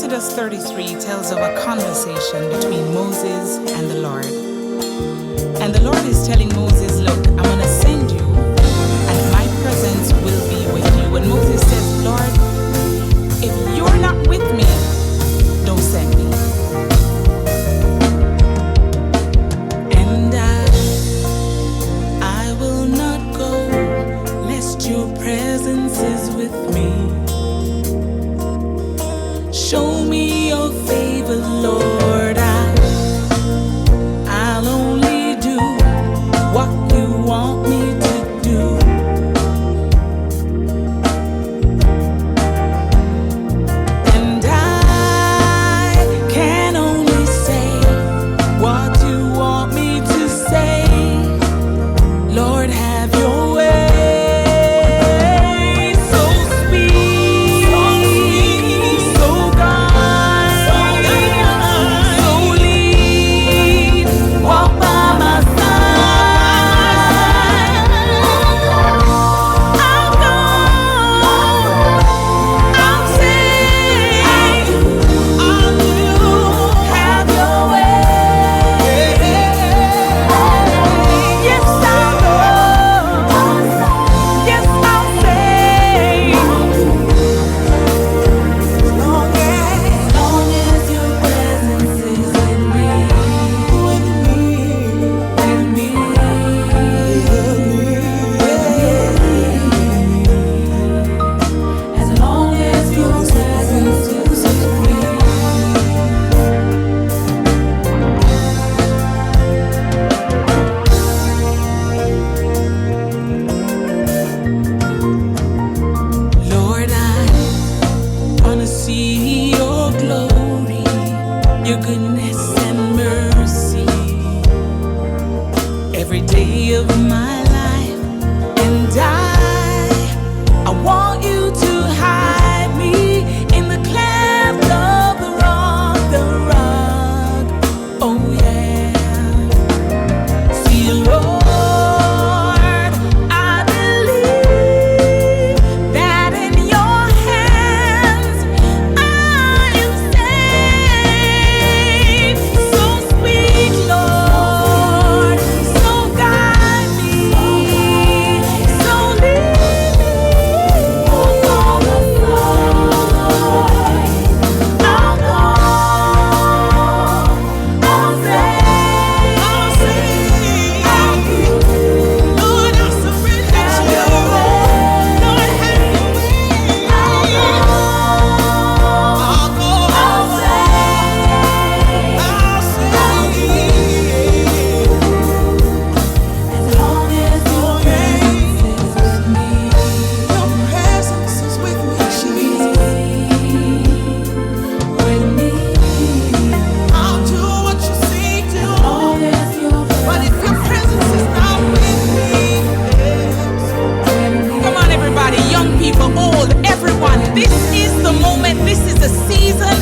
Exodus 33 tells of a conversation between Moses and the Lord. And the Lord is telling Moses, look, I'm going to send you and my presence will be with you. And Moses says, Lord, if you're not with me, don't send me. And I will not go lest your presence is with me. Show me your favor, Lord. I'll only do what you want me to do. And I can only say what you want me to say. Lord, have your way. Your goodness and mercy every day of my life, and I want you to hide me in the cleft of the rock, oh yeah. See, Lord, I believe that in your hands I am safe. So speak, Lord, so guide me, so lead me on the I'll go, I'll say, Lord, I surrender to you. Lord, have your way. I'll go, I'll say, as long as your presence is with me. Your presence is with me, Jesus. With me, I'll do what you say do. But if your presence is not with me, come on, everybody, young people, old, everyone. This is the moment. This is the season